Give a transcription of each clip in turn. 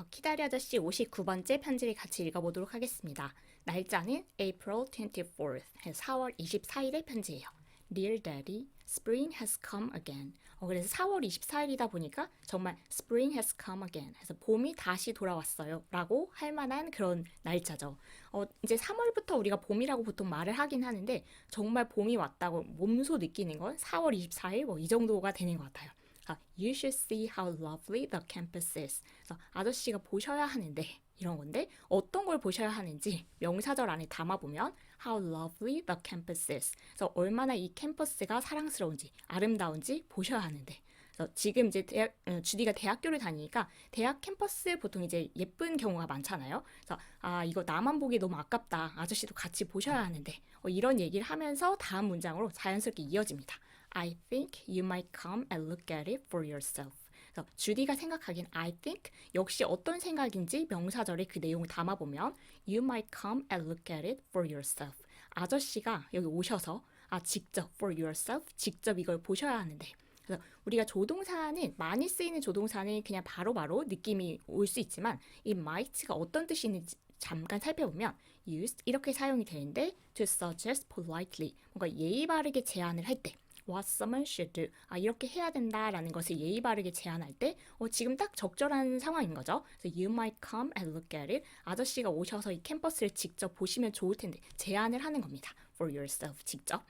키다리 아저씨 59번째 편지를 같이 읽어보도록 하겠습니다. 날짜는 April 24th, 4월 24일의 편지예요. Dear Daddy, Spring has come again. 그래서 4월 24일이다 보니까 정말 Spring has come again. 그래서 봄이 다시 돌아왔어요. 라고 할 만한 그런 날짜죠. 이제 3월부터 우리가 봄이라고 보통 말을 하긴 하는데 정말 봄이 왔다고 몸소 느끼는 건 4월 24일 이 정도가 되는 것 같아요. You should see how lovely the campus is. 그래서 아저씨가 보셔야 하는데 이런 건데 어떤 걸 보셔야 하는지 명사절 안에 담아보면 how lovely the campus is. 그래서 얼마나 이 캠퍼스가 사랑스러운지 아름다운지 보셔야 하는데 그래서 지금 이제 주디가 대학교를 다니니까 대학 캠퍼스 보통 이제 예쁜 경우가 많잖아요. 그래서 이거 나만 보기 너무 아깝다. 아저씨도 같이 보셔야 하는데 이런 얘기를 하면서 다음 문장으로 자연스럽게 이어집니다. I think you might come and look at it for yourself. 그래서 주디가 생각하기엔 I think 역시 어떤 생각인지 명사절에 그 내용을 담아보면 You might come and look at it for yourself. 아저씨가 여기 오셔서 직접 for yourself 직접 이걸 보셔야 하는데 그래서 우리가 조동사는 많이 쓰이는 조동사는 그냥 바로바로 느낌이 올 수 있지만 이 might가 어떤 뜻이 있는지 잠깐 살펴보면 used 이렇게 사용이 되는데 to suggest politely 뭔가 예의 바르게 제안을 할 때 what someone should do. 이렇게 해야 된다라는 것을 예의 바르게 제안할 때 지금 딱 적절한 상황인 거죠. 그래서 you might come and look at it. 아저씨가 오셔서 이 캠퍼스를 직접 보시면 좋을 텐데 제안을 하는 겁니다. For yourself 직접.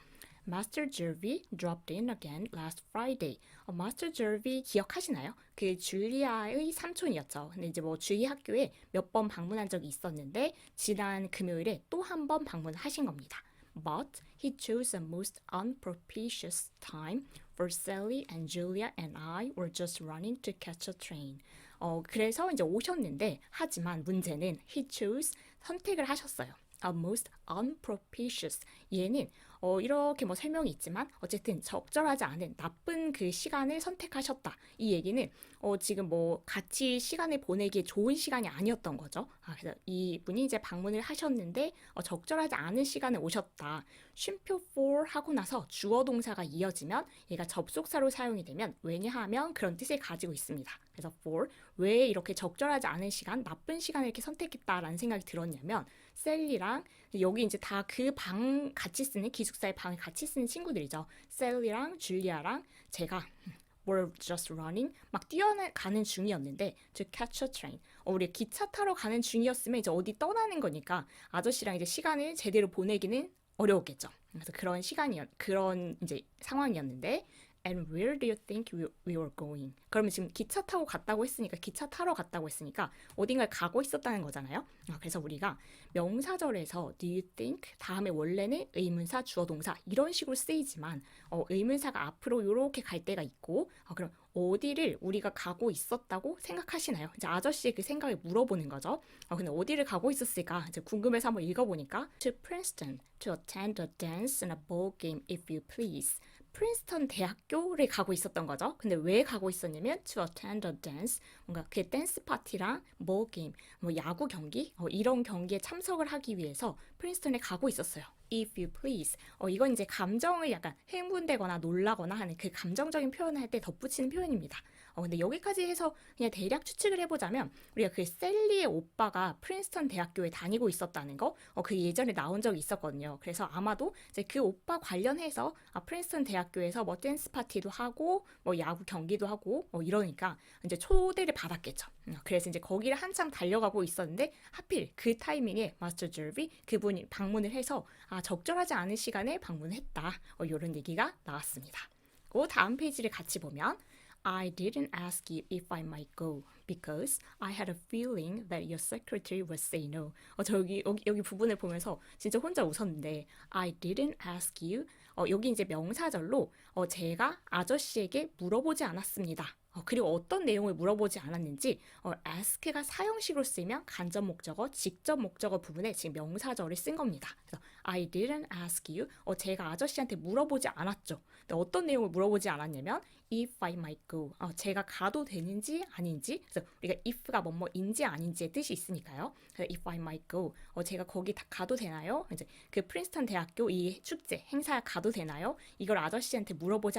Master Jervy dropped in again last Friday. Master Jervy 기억하시나요? 그 줄리아의 삼촌이었죠. 근데 이제 주희 학교에 몇 번 방문한 적이 있었는데 지난 금요일에 또 한 번 방문하신 겁니다. But he chose a most unpropitious time for Sally and Julia and I were just running to catch a train. 그래서 이제 오셨는데 하지만 문제는 he chose 선택을 하셨어요. A most unpropitious. 얘는 이렇게 설명이 있지만 어쨌든 적절하지 않은 나쁜 그 시간을 선택하셨다. 이 얘기는 지금 같이 시간을 보내기에 좋은 시간이 아니었던 거죠. 그래서 이분이 이제 방문을 하셨는데 적절하지 않은 시간에 오셨다. 쉼표 for 하고 나서 주어 동사가 이어지면 얘가 접속사로 사용이 되면 왜냐하면 그런 뜻을 가지고 있습니다. 그래서 for 왜 이렇게 적절하지 않은 시간, 나쁜 시간을 이렇게 선택했다라는 생각이 들었냐면 셀리랑 여기 이제 다 그 방 같이 쓰는 기숙사의 방을 같이 쓰는 친구들이죠. 셀리랑 줄리아랑 제가 were just running 막 뛰어가는 중이었는데 to catch a train. 우리 기차 타러 가는 중이었으면 이제 어디 떠나는 거니까 아저씨랑 이제 시간을 제대로 보내기는 어려웠겠죠. 그래서 그런 이제 상황이었는데 And where do you think we were going? 그러면 지금 기차 타고 갔다고 했으니까 기차 타러 갔다고 했으니까 어딘가에 가고 있었다는 거잖아요. 그래서 우리가 명사절에서 do you think 다음에 원래는 의문사, 주어 동사 이런 식으로 쓰이지만 의문사가 앞으로 이렇게 갈 때가 있고 그럼 어디를 우리가 가고 있었다고 생각하시나요? 이제 아저씨의 그 생각을 물어보는 거죠. 근데 어디를 가고 있었을까? 이제 궁금해서 한번 읽어보니까 To Princeton to attend a dance and a ball game if you please. 프린스턴 대학교를 가고 있었던 거죠. 근데 왜 가고 있었냐면 to attend a dance, 뭔가 그 댄스 파티랑 ball game, 야구 경기 이런 경기에 참석을 하기 위해서 프린스턴에 가고 있었어요. If you please. 이건 이제 감정을 약간 흥분되거나 놀라거나 하는 그 감정적인 표현을 할 때 덧붙이는 표현입니다. 근데 여기까지 해서 그냥 대략 추측을 해보자면 우리가 그 셀리의 오빠가 프린스턴 대학교에 다니고 있었다는 거, 그 예전에 나온 적이 있었거든요. 그래서 아마도 이제 그 오빠 관련해서 프린스턴 대학교에서 댄스 파티도 하고 야구 경기도 하고 이러니까 이제 초대를 받았겠죠. 그래서 이제 거기를 한참 달려가고 있었는데 하필 그 타이밍에 마스터 제비 그분이 방문을 해서 적절하지 않은 시간에 방문했다. 이런 얘기가 나왔습니다. 그 다음 페이지를 같이 보면 I didn't ask you if I might go because I had a feeling that your secretary would say no. 여기 부분을 보면서 진짜 혼자 웃었는데 I didn't ask you. 여기 이제 명사절로 제가 아저씨에게 물어보지 않았습니다. 그리고 어떤 내용을 물어보지 않았는지 ask가 사형식으로 쓰이면 간접 목적어, 직접 목적어 부분에 지금 명사절을 쓴 겁니다. 그래서 I didn't ask you. 제가 아저씨한테 물어보지 않았죠. 근데 어떤 내용을 물어보지 않았냐면 if I might go. 제가 가도 되는지 아닌지. 그래서 우리가 if가 뭐뭐인지 아닌지의 뜻이 있으니까요. 그래서 if I might go. 제가 거기 가도 되나요? 이제 그 프린스턴 대학교 이 축제 행사에 가도 되나요? 이걸 아저씨한테 물어보지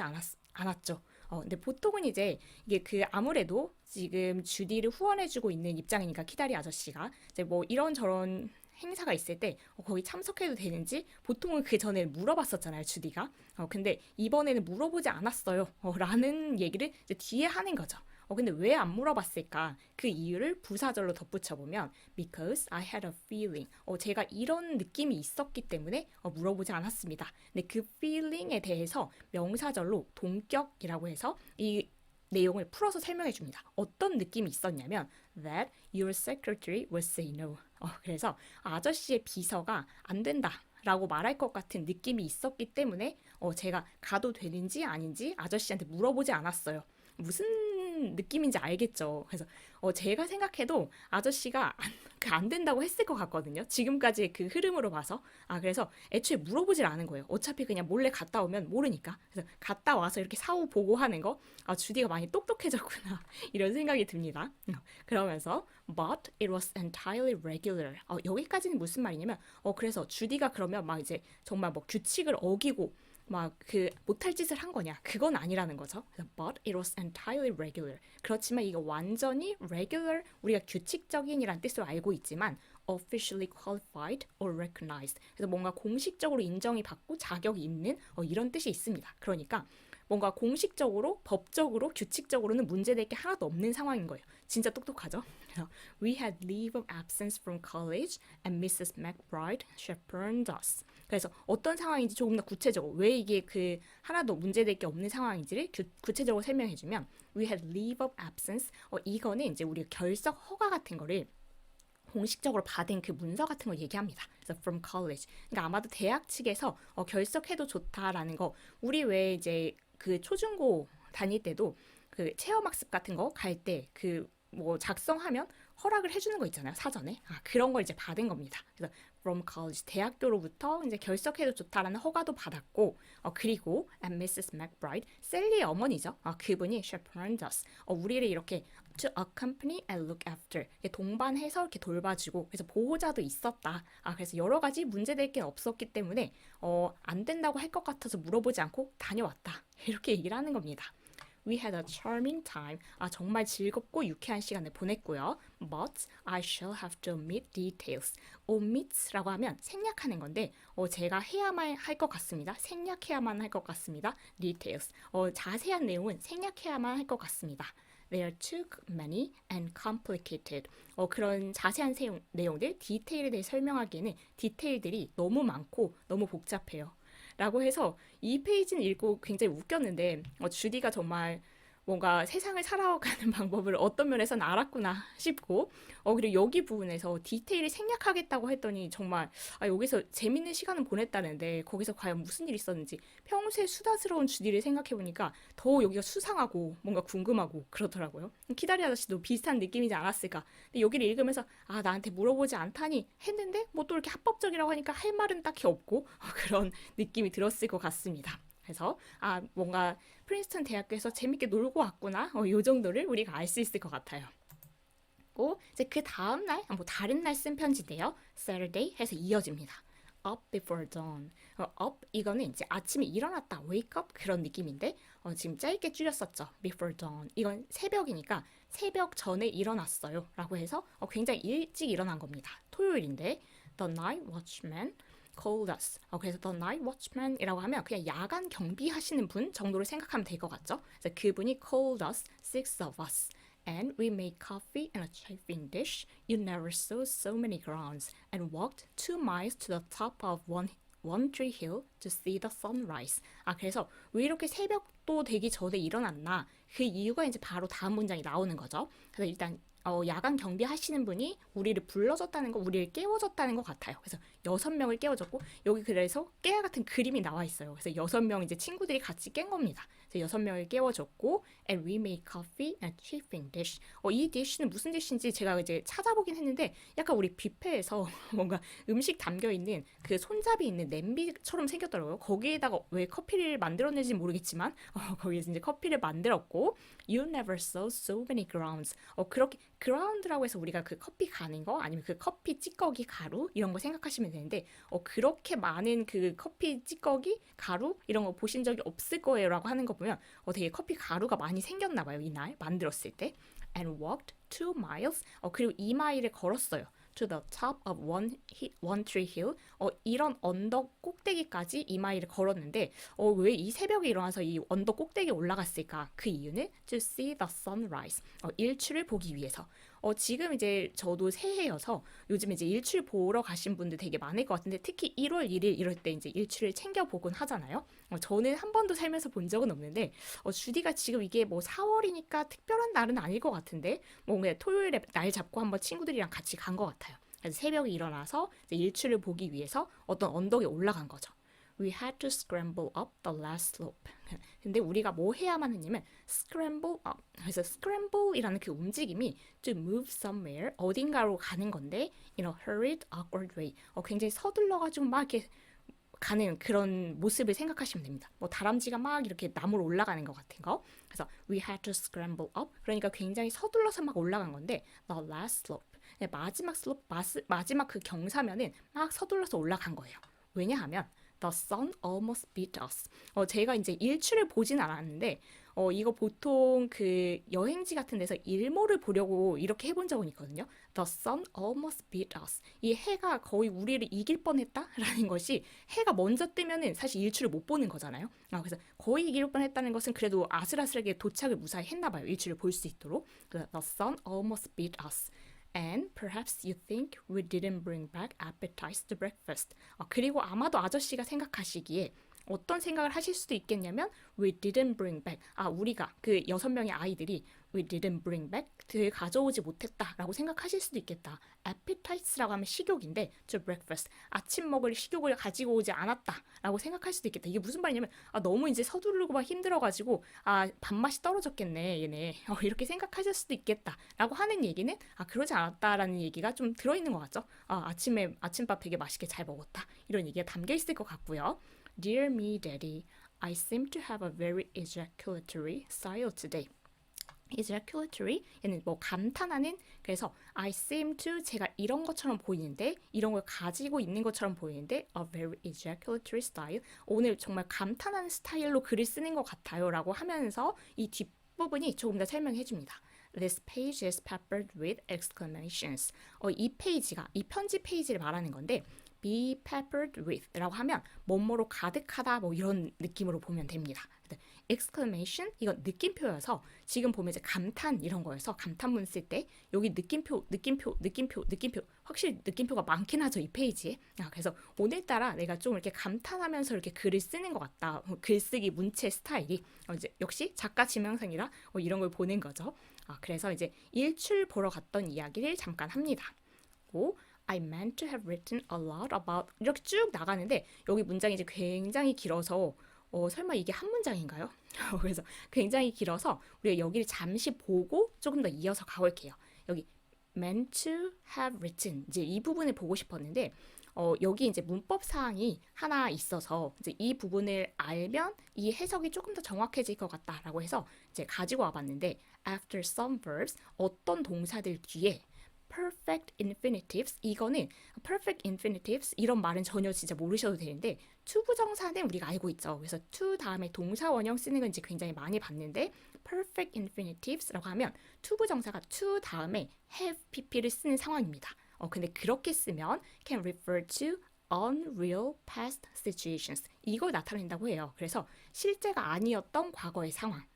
않았죠. 근데 보통은 이제 이게 그 아무래도 지금 주디를 후원해주고 있는 입장이니까 키다리 아저씨가 이제 뭐 이런저런 행사가 있을 때 거기 참석해도 되는지 보통은 그 전에 물어봤었잖아요, 주디가. 근데 이번에는 물어보지 않았어요. 라는 얘기를 이제 뒤에 하는 거죠. 근데 왜 안 물어봤을까? 그 이유를 부사절로 덧붙여보면 because I had a feeling. 제가 이런 느낌이 있었기 때문에 물어보지 않았습니다. 근데 그 feeling에 대해서 명사절로 동격이라고 해서 이 내용을 풀어서 설명해 줍니다. 어떤 느낌이 있었냐면 that your secretary would say no. 그래서 아저씨의 비서가 안 된다. 라고 말할 것 같은 느낌이 있었기 때문에 제가 가도 되는지 아닌지 아저씨한테 물어보지 않았어요. 무슨 느낌인지 알겠죠. 그래서 제가 생각해도 아저씨가 안 된다고 했을 것 같거든요. 지금까지의 그 흐름으로 봐서. 그래서 애초에 물어보질 않은 거예요. 어차피 그냥 몰래 갔다 오면 모르니까. 그래서 갔다 와서 이렇게 사후 보고하는 거, 주디가 많이 똑똑해졌구나. 이런 생각이 듭니다. 그러면서 but it was entirely regular. 여기까지는 무슨 말이냐면 그래서 주디가 그러면 막 이제 정말 뭐 규칙을 어기고 막 그 못할 짓을 한 거냐? 그건 아니라는 거죠. But it was entirely regular. 그렇지만 이거 완전히 regular, 우리가 규칙적인이란 뜻으로 알고 있지만 officially qualified or recognized. 그래서 뭔가 공식적으로 인정이 받고 자격이 있는 이런 뜻이 있습니다. 그러니까 뭔가 공식적으로, 법적으로, 규칙적으로는 문제될 게 하나도 없는 상황인 거예요. 진짜 똑똑하죠? We had leave of absence from college and Mrs. McBride chaperoned us. 그래서 어떤 상황인지 조금 더 구체적으로 왜 이게 그 하나도 문제될 게 없는 상황인지를 구체적으로 설명해주면 We had leave of absence. 이거는 이제 우리 결석 허가 같은 거를 공식적으로 받은 그 문서 같은 걸 얘기합니다. 그래서 from college. 그러니까 아마도 대학 측에서 결석해도 좋다라는 거. 우리 왜 이제 그 초중고 다닐 때도 그 체험학습 같은 거 갈 때 그 뭐 작성하면 허락을 해주는 거 있잖아요, 사전에. 그런 걸 이제 받은 겁니다. 그래서 from college, 대학교로부터 이제 결석해도 좋다라는 허가도 받았고, 그리고 and Mrs. McBride, 셀리의 어머니죠. 그분이 chaperoned us, 우리를 이렇게 to accompany and look after, 동반해서 이렇게 돌봐주고, 그래서 보호자도 있었다. 그래서 여러 가지 문제될 게 없었기 때문에 안 된다고 할 것 같아서 물어보지 않고 다녀왔다. 이렇게 얘기를 하는 겁니다. We had a charming time. 정말 즐겁고 유쾌한 시간을 보냈고요. But I shall have to omit details. omit라고 하면 생략하는 건데 제가 해야만 할 것 같습니다. 생략해야만 할 것 같습니다. details. 자세한 내용은 생략해야만 할 것 같습니다. They are too many and complicated. 그런 자세한 내용들, 디테일에 대해 설명하기에는 디테일들이 너무 많고 너무 복잡해요. 라고 해서 이 페이지는 읽고 굉장히 웃겼는데 주디가 정말 뭔가 세상을 살아가는 방법을 어떤 면에서는 알았구나 싶고 그리고 여기 부분에서 디테일을 생략하겠다고 했더니 정말 여기서 재밌는 시간을 보냈다는데 거기서 과연 무슨 일이 있었는지 평소에 수다스러운 주디를 생각해보니까 더 여기가 수상하고 뭔가 궁금하고 그렇더라고요. 키다리 아저씨도 비슷한 느낌이지 않았을까. 근데 여기를 읽으면서 나한테 물어보지 않다니 했는데 뭐 또 이렇게 합법적이라고 하니까 할 말은 딱히 없고 그런 느낌이 들었을 것 같습니다. 그래서 뭔가 프린스턴 대학교에서 재밌게 놀고 왔구나. 요 정도를 우리가 알 수 있을 것 같아요. 이제 그 다음 날, 뭐 다른 날 쓴 편지인데요. Saturday 해서 이어집니다. Up before dawn. up 이거는 이제 아침에 일어났다, wake up 그런 느낌인데 지금 짧게 줄였었죠. Before dawn. 이건 새벽이니까 새벽 전에 일어났어요. 라고 해서 굉장히 일찍 일어난 겁니다. 토요일인데 The night watchman called us. 그래서 the night watchman이라고 하면 그냥 야간 경비하시는 분 정도로 생각하면 될 것 같죠? 그래서 그분이 called us, six of us. And we made coffee in a chafing dish. You never saw so many grounds. And walked 2 miles to the top of one tree hill to see the sunrise. 그래서 왜 이렇게 새벽도 되기 전에 일어났나? 그 이유가 이제 바로 다음 문장이 나오는 거죠. 그래서 일단 야간 경비하시는 분이 우리를 불러줬다는 거, 우리를 깨워줬다는 것 같아요. 그래서 6명을 깨워줬고 여기 그래서 깨알 같은 그림이 나와 있어요. 그래서 6명 이제 친구들이 같이 깬 겁니다. 그래서 6명을 깨워줬고 and we made coffee and a chafing dish. 이 dish는 무슨 dish인지 제가 이제 찾아보긴 했는데 약간 우리 뷔페에서 뭔가 음식 담겨 있는 그 손잡이 있는 냄비처럼 생겼더라고요. 거기에다가 왜 커피를 만들었는지 모르겠지만 거기에서 이제 커피를 만들었고 You never saw so many grounds. 그렇게 ground라고 해서 우리가 그 커피 가는 거 아니면 그 커피 찌꺼기 가루 이런 거 생각하시면 되는데 그렇게 많은 그 커피 찌꺼기 가루 이런 거 보신 적이 없을 거예요라고 하는 거 보면 되게 커피 가루가 많이 생겼나 봐요. 이날 만들었을 때. And walked 2 miles. 그리고 2마일을 걸었어요. To the top of one tree hill. 이런 언덕 꼭대기까지 2마일을 걸었는데 왜 이 새벽에 일어나서 이 언덕 꼭대기에 올라갔을까? 그 이유는 to see the sunrise. 일출을 보기 위해서. 지금 이제 저도 새해여서 요즘 이제 일출 보러 가신 분들 되게 많을 것 같은데 특히 1월 1일 이럴 때 이제 일출을 챙겨보곤 하잖아요. 저는 한 번도 살면서 본 적은 없는데 주디가 지금 이게 뭐 4월이니까 특별한 날은 아닐 것 같은데 뭐 그냥 토요일에 날 잡고 한번 친구들이랑 같이 간 것 같아요. 그래서 새벽에 일어나서 이제 일출을 보기 위해서 어떤 언덕에 올라간 거죠. We had to scramble up the last slope. 근데 우리가 뭐 해야만 했냐면 scramble up. 그래서 scramble이라는 그 움직임이 to move somewhere 어딘가로 가는 건데 in a hurried, awkward way. 굉장히 서둘러가지고 막 이렇게 가는 그런 모습을 생각하시면 됩니다. 뭐 다람쥐가 막 이렇게 나무로 올라가는 것 같은 거. 그래서 we had to scramble up. 그러니까 굉장히 서둘러서 막 올라간 건데 the last slope. 마지막 슬롭, 마지막 그 경사면은 막 서둘러서 올라간 거예요. 왜냐하면 The sun almost beat us. 제가 이제 일출을 보진 않았는데 이거 보통 그 여행지 같은 데서 일몰을 보려고 이렇게 해본 적은 있거든요. The sun almost beat us. 이 해가 거의 우리를 이길 뻔했다라는 것이 해가 먼저 뜨면은 사실 일출을 못 보는 거잖아요. 그래서 거의 이길 뻔했다는 것은 그래도 아슬아슬하게 도착을 무사히 했나 봐요. 일출을 볼 수 있도록. The sun almost beat us. And perhaps you think we didn't bring back appetites to breakfast. 그리고 아마도 아저씨가 생각하시기에 어떤 생각을 하실 수도 있겠냐면 we didn't bring back. 우리가 그 6명의 아이들이 we didn't bring back. 를 가져오지 못했다라고 생각하실 수도 있겠다. appetites라고 하면 식욕인데 to breakfast. 아침 먹을 식욕을 가지고 오지 않았다라고 생각할 수도 있겠다. 이게 무슨 말이냐면 너무 이제 서두르고 막 힘들어가지고 밥맛이 떨어졌겠네 얘네. 이렇게 생각하실 수도 있겠다라고 하는 얘기는 그러지 않았다라는 얘기가 좀 들어있는 것 같죠. 아침에 아침밥 되게 맛있게 잘 먹었다. 이런 얘기가 담겨 있을 것 같고요. Dear me, Daddy, I seem to have a very ejaculatory style today. ejaculatory 얘는 뭐 감탄하는 그래서 I seem to 제가 이런 것처럼 보이는데 이런 걸 가지고 있는 것처럼 보이는데 a very ejaculatory style 오늘 정말 감탄하는 스타일로 글을 쓰는 것 같아요 라고 하면서 이 뒷부분이 조금 더 설명해 줍니다. This page is peppered with exclamations. 이 페이지가 이 편지 페이지를 말하는 건데 be peppered with 라고 하면 뭐뭐로 가득하다 뭐 이런 느낌으로 보면 됩니다. exclamation 이건 느낌표여서 지금 보면 이제 감탄 이런 거여서 감탄문 쓸 때 여기 느낌표 확실히 느낌표가 많긴 하죠 이 페이지에. 그래서 오늘따라 내가 좀 이렇게 감탄하면서 이렇게 글을 쓰는 것 같다. 글쓰기 문체 스타일이 이제 역시 작가 지명상이라 이런 걸 보는 거죠. 그래서 이제 일출 보러 갔던 이야기를 잠깐 합니다. I meant to have written a lot about 이렇게 쭉 나가는데 여기 문장이 이제 굉장히 길어서 설마 이게 한 문장인가요? 그래서 굉장히 길어서 우리가 여기를 잠시 보고 조금 더 이어서 가볼게요. 여기 meant to have written 이제 이 부분을 보고 싶었는데 여기 이제 문법 사항이 하나 있어서 이제 이 부분을 알면 이 해석이 조금 더 정확해질 것 같다라고 해서 이제 가지고 와봤는데 after some verbs 어떤 동사들 뒤에 perfect infinitives 이거는 perfect infinitives 이런 말은 전혀 진짜 모르셔도 되는데 to 부정사는 우리가 알고 있죠. 그래서 to 다음에 동사 원형 쓰는 건 이제 굉장히 많이 봤는데 perfect infinitives,라고 하면 to 부정사가 to 다음에 have pp를 쓰는 상황입니다. 근데 그렇게 쓰면 can refer to unreal past situations 이걸 나타낸다고 해요. 그래서 실제가 아니었던 과거의 상황.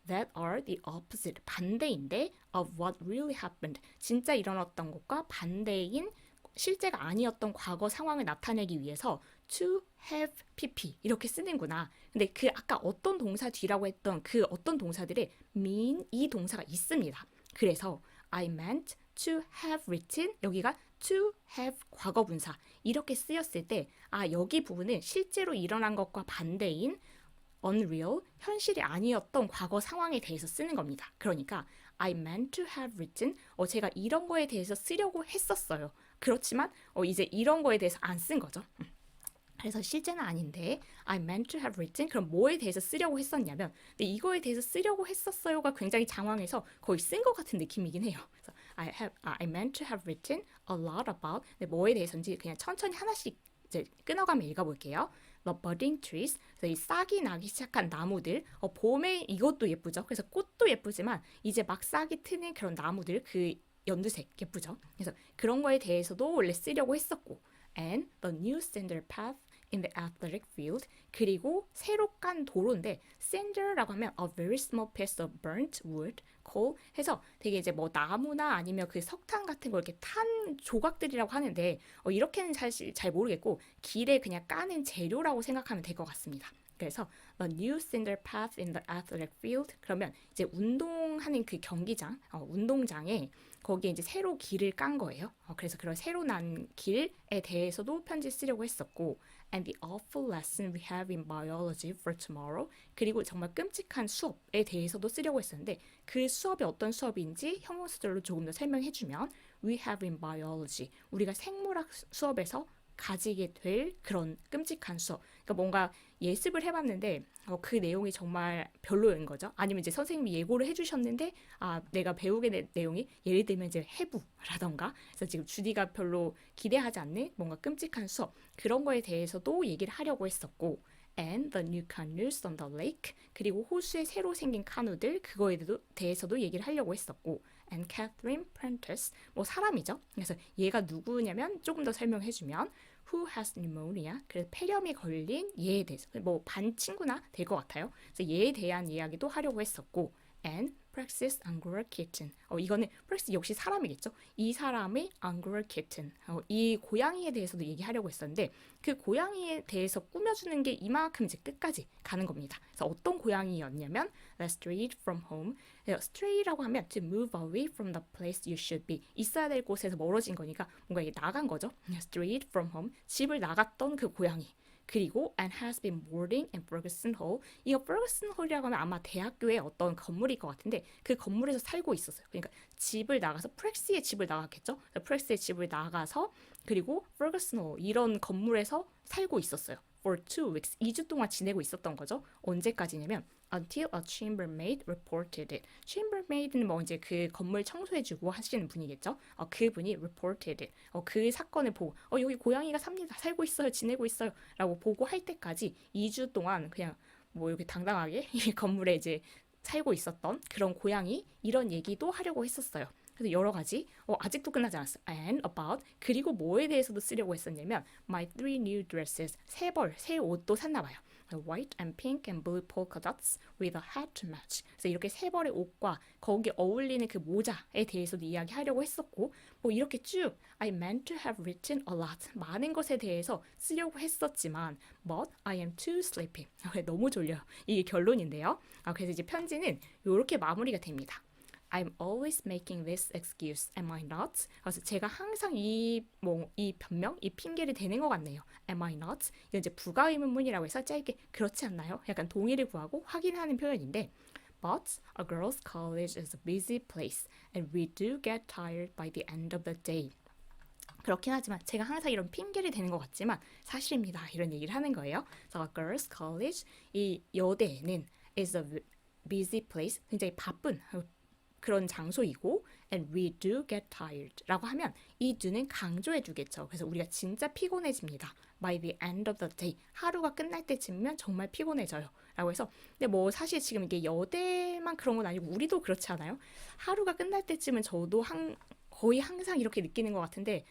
that are the opposite 반대인데 of what really happened 진짜 일어났던 것과 반대인 실제가 아니었던 과거 상황을 나타내기 위해서 to have pp 이렇게 쓰는구나. 근데 그 아까 어떤 동사 뒤라고 했던 그 어떤 동사들의 mean 이 동사가 있습니다. 그래서 I meant to have written 여기가 to have 과거분사 이렇게 쓰였을 때 여기 부분은 실제로 일어난 것과 반대인 unreal, 현실이 아니었던 과거 상황에 대해서 쓰는 겁니다. 그러니까 I meant to have written, 제가 이런 거에 대해서 쓰려고 했었어요. 그렇지만 이제 이런 거에 대해서 안 쓴 거죠. 그래서 실제는 아닌데 I meant to have written 그럼 뭐에 대해서 쓰려고 했었냐면 근데 이거에 대해서 쓰려고 했었어요가 굉장히 장황해서 거의 쓴 것 같은 느낌이긴 해요. 그래서 I meant to have written a lot about. 네, 뭐에 대해서인지 그냥 천천히 하나씩 이제 끊어가며 읽어볼게요. The budding trees, 그래서 이 싹이 나기 시작한 나무들. 봄에 이것도 예쁘죠. 그래서 꽃도 예쁘지만 이제 막 싹이 트는 그런 나무들, 그 연두색 예쁘죠. 그래서 그런 거에 대해서도 원래 쓰려고 했었고, and the new cinder path in the athletic field. 그리고 새로 깐 도로인데 cinder라고 하면 a very small piece of burnt wood, coal 해서 되게 이제 뭐 나무나 아니면 그 석탄 같은 걸 이렇게 탄 조각들이라고 하는데 이렇게는 사실 잘 모르겠고 길에 그냥 까는 재료라고 생각하면 될 것 같습니다. 그래서 the new cinder path in the athletic field 그러면 이제 운동하는 그 경기장, 운동장에 거기에 이제 새로 길을 깐 거예요. 그래서 그런 새로 난 길에 대해서도 편지 쓰려고 했었고 and the awful lesson we have in biology for tomorrow 그리고 정말 끔찍한 수업에 대해서도 쓰려고 했었는데 그 수업이 어떤 수업인지 형용사절로 조금 더 설명해주면 we have in biology 우리가 생물학 수업에서 가지게 될 그런 끔찍한 수업. 그러니까 뭔가 예습을 해봤는데 그 내용이 정말 별로인 거죠. 아니면 이제 선생님이 예고를 해주셨는데 내가 배우게 된 내용이 예를 들면 이제 해부라던가 그래서 지금 주디가 별로 기대하지 않는 뭔가 끔찍한 수업 그런 거에 대해서도 얘기를 하려고 했었고 and the new canoes on the lake 그리고 호수에 새로 생긴 카누들 그거에 대해서도 얘기를 하려고 했었고 and Catherine Prentice 뭐 사람이죠. 그래서 얘가 누구냐면 조금 더 설명해주면 who has pneumonia 그래서 폐렴이 걸린 얘에 대해서 뭐 반 친구나 될 것 같아요. 그래서 얘에 대한 이야기도 하려고 했었고 and Praxis Angora Kitten 이거는 Praxis 역시 사람이겠죠. 이 사람의 Angora Kitten 이 고양이에 대해서도 얘기하려고 했었는데 그 고양이에 대해서 꾸며주는 게 이만큼 이제 끝까지 가는 겁니다. 그래서 어떤 고양이였냐면 Let's strayed from home stray라고 하면 to move away from the place you should be 있어야 될 곳에서 멀어진 거니까 뭔가 이게 나간 거죠. strayed from home 집을 나갔던 그 고양이 그리고 and has been boarding in Ferguson Hall. 이거 Ferguson Hall이라고 하면 아마 대학교의 어떤 건물일 것 같은데 그 건물에서 살고 있었어요. 그러니까 집을 나가서 프렉스의 집을 나갔겠죠. 프렉스의 집을 나가서 그리고 Ferguson Hall 이런 건물에서 살고 있었어요. For 2 weeks. 2주 동안 지내고 있었던 거죠. 언제까지냐면 until a chambermaid reported it. chambermaid는 뭐 이제 그 건물 청소해주고 하시는 분이겠죠. 그분이 reported it. 그 사건을 보고 여기 고양이가 삽니다. 살고 있어요. 지내고 있어요. 라고 보고 할 때까지 2주 동안 그냥 뭐 이렇게 당당하게 이 건물에 이제 살고 있었던 그런 고양이 이런 얘기도 하려고 했었어요. 그래서 여러 가지 아직도 끝나지 않았어요. And about 그리고 뭐에 대해서도 쓰려고 했었냐면 my 3 new dresses 새 옷도 샀나 봐요. White and pink and blue polka dots with a hat to match. 그래서 이렇게 세 벌의 옷과 거기 어울리는 그 모자에 대해서도 이야기하려고 했었고 뭐 이렇게 쭉 I meant to have written a lot. 많은 것에 대해서 쓰려고 했었지만 but I am too sleepy. 너무 졸려요. 이게 결론인데요. 그래서 이제 편지는 이렇게 마무리가 됩니다. I'm always making this excuse, am I not? 그래서 제가 항상 이 변명, 이 핑계를 대는 것 같네요. Am I not? 이건 이제 부가의문문이라고 해서 짧게 그렇지 않나요? 약간 동의를 구하고 확인하는 표현인데 But a girls' college is a busy place and we do get tired by the end of the day. 그렇긴 하지만 제가 항상 이런 핑계를 대는 것 같지만 사실입니다. 이런 얘기를 하는 거예요. 그래서 a girls' college, 이 여대는 is a busy place, 굉장히 바쁜 그런 장소이고 and we do get tired 라고 하면 이 do는 강조해 주겠죠. 그래서 우리가 진짜 피곤해집니다. by the end of the day 하루가 끝날 때쯤이면 정말 피곤해져요. 라고 해서 근데 뭐 사실 지금 이게 여대만 그런 건 아니고 우리도 그렇지 않아요? 하루가 끝날 때쯤은 저도 거의 항상 이렇게 느끼는 것 같은데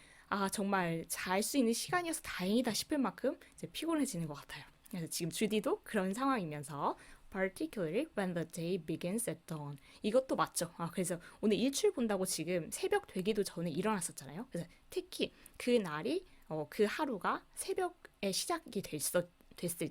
정말 잘 수 있는 시간이어서 다행이다 싶을 만큼 이제 피곤해지는 것 같아요. 그래서 지금 주디도 그런 상황이면서 particularly when the day begins at dawn. 이것도 맞죠. 그래서 오늘 일출 본다고 지금 새벽 되기도 전에 일어났었잖아요. 그래서 특히 그 날이 그 하루가 새벽에 시작이 됐을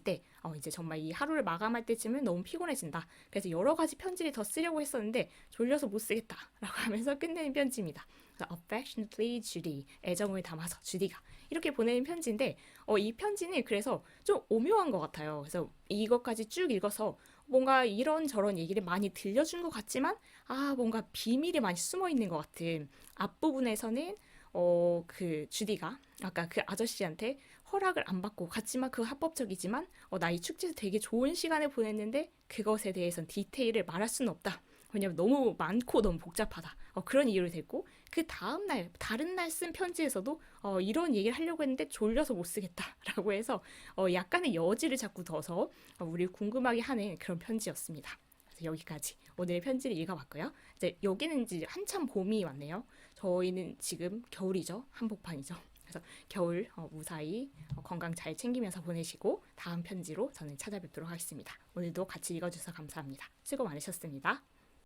때 이제 정말 이 하루를 마감할 때쯤은 너무 피곤해진다. 그래서 여러 가지 편지를 더 쓰려고 했었는데 졸려서 못 쓰겠다 라고 하면서 끝내는 편지입니다. affectionately Judy, 애정을 담아서 주디가 이렇게 보내는 편지인데 이 편지는 그래서 좀 오묘한 것 같아요. 그래서 이것까지 쭉 읽어서 뭔가 이런저런 얘기를 많이 들려준 것 같지만 뭔가 비밀이 많이 숨어 있는 것 같은 앞부분에서는 그 주디가 아까 그 아저씨한테 허락을 안 받고 갔지만 그 합법적이지만 나 이 축제에서 되게 좋은 시간을 보냈는데 그것에 대해서는 디테일을 말할 수는 없다. 왜냐면 너무 많고 너무 복잡하다. 그런 이유를 댔고 그 다음 날 다른 날 쓴 편지에서도 이런 얘기를 하려고 했는데 졸려서 못 쓰겠다라고 해서 약간의 여지를 자꾸 둬서 우리를 궁금하게 하는 그런 편지였습니다. 그래서 여기까지 오늘의 편지를 읽어봤고요. 이제 여기는 이제 한참 봄이 왔네요. 저희는 지금 겨울이죠. 한복판이죠. 그래서 겨울 무사히 건강 잘 챙기면서 보내시고 다음 편지로 저는 찾아뵙도록 하겠습니다. 오늘도 같이 읽어주셔서 감사합니다. 수고 많으셨습니다.